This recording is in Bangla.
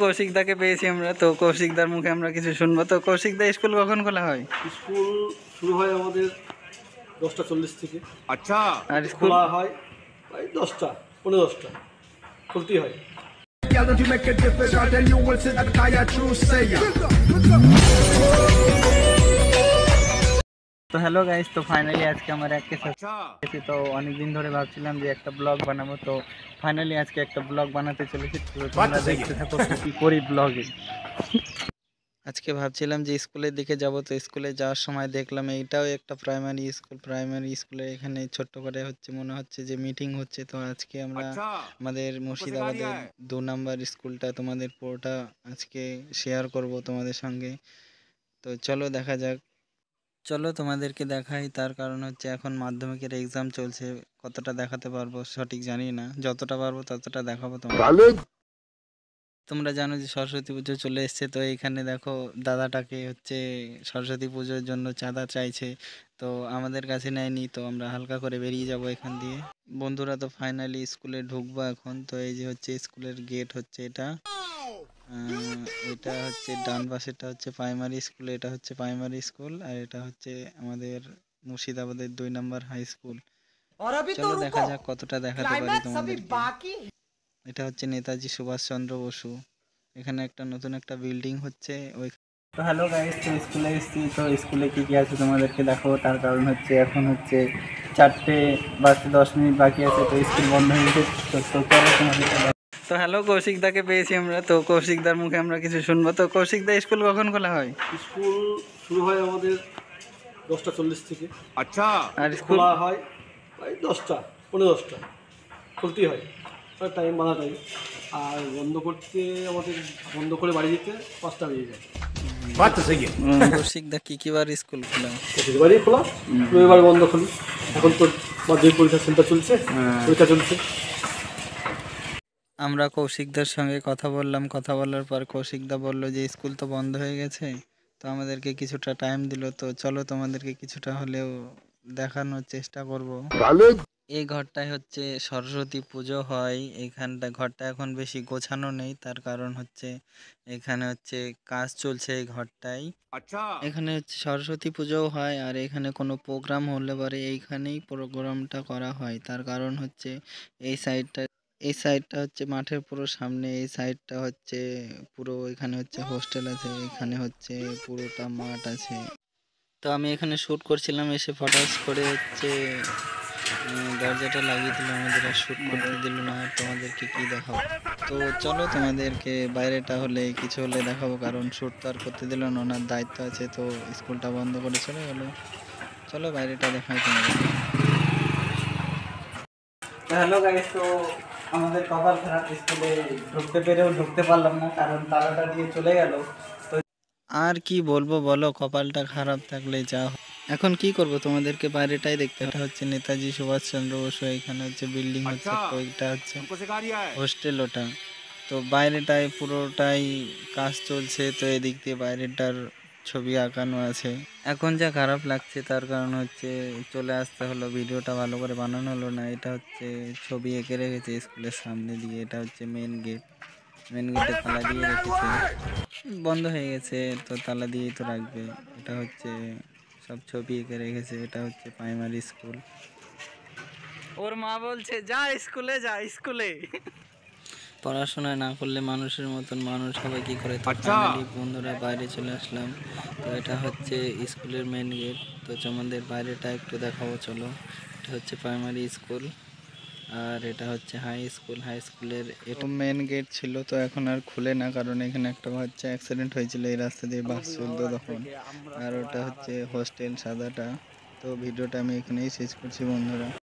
কৌশিকদাকে পেয়েছি আমরা, তো কৌশিকদার মুখে আমরা কিছু শুনবো। তো কৌশিকদা, স্কুল কখন খোলা হয়? স্কুল শুরু হয় আমাদের 10:40 থেকে। আচ্ছা। আর স্কুল খোলা হয় প্রায় 10টা, 10:15 খুলতেই হয়। তো হ্যালো গাইস, তো ফাইনালি আজকে আমার এক কেস আছে। তো অনেকদিন ধরে ভাবছিলাম যে একটা ব্লগ বানাবো, তো ফাইনালি আজকে একটা ব্লগ বানাতে চলেছি। তো তোমরা দেখতে থাকো কি করি ব্লগে। আজকে ভাবছিলাম যে স্কুলের দিকে যাব, তো স্কুলে যাওয়ার সময় দেখলাম এইটাও একটা প্রাইমারি স্কুলে এখানে ছোট্ট করে মনে হচ্ছে যে মিটিং হচ্ছে। তো আজকে আমরা আমাদের মুর্শিদাবাদের 2 নাম্বার স্কুলটা তোমাদের পুরোটা আজকে শেয়ার করব তোমাদের সঙ্গে। তো চলো দেখা যাক, চলো তোমাদেরকে দেখাই। তার কারণ এখন মাধ্যমিকের এক্সাম চলছে, কতটা দেখাতে পারবো সঠিক জানি না, যতটা পারবো ততটা দেখাবো তোমাদের। তোমরা জানো যে সরস্বতী পুজো চলে এসছে, তো এইখানে দেখো দাদাটাকে সরস্বতী পুজোর জন্য চাঁদা চাইছে। তো আমাদের কাছে নেয়নি, তো আমরা হালকা করে বেরিয়ে যাব এখান দিয়ে। বন্ধুরা, তো ফাইনালি স্কুলে ঢুকবো এখন। তো এই যে স্কুলের গেট এটা, এটা ডান পাশেটা প্রাইমারি স্কুল, এটা প্রাইমারি স্কুল, আর এটা আমাদের মুর্শিদাবাদের 2 নাম্বার হাই স্কুল। চলো দেখা যাক কতটা দেখাতে পারি তোমাদেরকে। এটা নেতাজি সুভাষচন্দ্র বসু। এখানে একটা নতুন একটা বিল্ডিং হচ্ছে ওই। তো হ্যালো গাইস, তো স্কুলে এসেছি। তো স্কুলে কি কি আছে তোমাদেরকে দেখো। তার কারণ এখন 4:10 বাকি আছে, তো স্কুল বন্ধ হয়ে গেছে। তো চলো তোমাদেরকে। তো হ্যালো, কৌশিকদাকে পেয়েছি আমরা, তো কৌশিকদার মুখে আমরা কিছু শুনবো। তো কৌশিকদা, স্কুল কখন খোলা হয়? স্কুল শুরু হয় আমাদের 10:40 থেকে। আচ্ছা। আর স্কুল খোলা হয় প্রায় 10টা, 10:15 খুলতেই হয়, টাইম বাঁধা টাইম। আর বন্ধ করে বাড়ি যেতে 5টা বেজে যায়। কৌশিকদা, কি বার স্কুল খোলা? বাড়ি খোলা, রবিবার বন্ধ খুলি। এখন তো মাধ্যমিক পরীক্ষা সেন্টার চলছে, পরীক্ষা চলছে। আমরা কৌশিকদার সঙ্গে কথা বলার পর কৌশিকদা বলল যে স্কুল তো বন্ধ হয়ে গেছে, তো আমাদেরকে কিছুটা টাইম দিল। তো চলো তোমাদেরকে কিছুটা হলেও দেখানোর চেষ্টা করব। এই ঘরটায় সরস্বতী পুজো হয়। ঘরটা এখন বেশি গোছানো নেই, তার কারণ এখানে কাজ চলছে এই ঘরটায়। আচ্ছা। এখানে সরস্বতী পুজোও হয়, আর এখানে কোনো প্রোগ্রাম হলে পরে এইখানেই প্রোগ্রামটা করা হয়। তার কারণ এই সাইডটা এই সাইডটা মাঠের পুরো সামনে, এই সাইডটা পুরো এখানে হোস্টেল আছে, এখানে পুরোটা মাঠ আছে। তো আমি এখানে শ্যুট করছিলাম, এসে ফটাস করে দরজাটা লাগিয়ে দিল আমাদের, আর শ্যুট করতে দিল না। আর তোমাদেরকে কি দেখাবো। তো চলো তোমাদেরকে বাইরেটা হলে কিছু হলে দেখাবো, কারণ শ্যুট তো আর করতে দিল না, ওনার দায়িত্ব আছে। তো স্কুলটা বন্ধ করে চলে গেল। চলো বাইরেটা দেখাই তোমাদের। হ্যালো গাইস, তো আমাদের কপাল খারাপ, স্কুলে ঢুকতে পেরেও ঢুকতে পারলাম না, কারণ তালাটা দিয়ে চলে গেল। তো আর কি বলবো বলো, কপালটা খারাপ থাকলে যা। এখন কি করব, তোমাদেরকে বাইরেটাই দেখতে নেতাজি সুভাষচন্দ্র বসু। এখানে বিল্ডিং ওইটা হোস্টেল ওটা। তো বাইরেটায় পুরোটাই কাজ চলছে, তো এদিক দিয়ে বাইরেটার ছবি আঁকানো আছে। এখন যা খারাপ লাগছে, তার কারণ চলে আসতে হলো, ভিডিওটা ভালো করে বানানো হলো না। এটা ছবি এঁকে রেখেছে স্কুলের সামনে দিয়ে, এটা মেন গেট। মেন গেটে তালা দিয়ে রেখেছে, বন্ধ হয়ে গেছে, তো তালা দিয়েই তো রাখবে। এটা সব ছবি এঁকে রেখেছে। এটা প্রাইমারি স্কুল। ওর মা বলছে যা স্কুলে যা, স্কুলে পড়াশোনা না করলে মানুষের মতন মানুষ হবে কি করে। তো ফাইনালি বন্ধুরা বাইরে চলে আসলাম। তো এটা স্কুলের মেন গেট। তো তোমাদের বাইরেটা একটু দেখাবো, চলো। এটা প্রাইমারি স্কুল, আর এটা হাই স্কুল। হাই স্কুলের এটা মেন গেট ছিল, তো এখন আর খুলে না, কারণ এখানে একটা অ্যাক্সিডেন্ট হয়েছিল এই রাস্তা দিয়ে বাস চলতো তখন। আর ওটা হোস্টেল সাদাটা। তো ভিডিওটা আমি এখানেই শেষ করছি বন্ধুরা।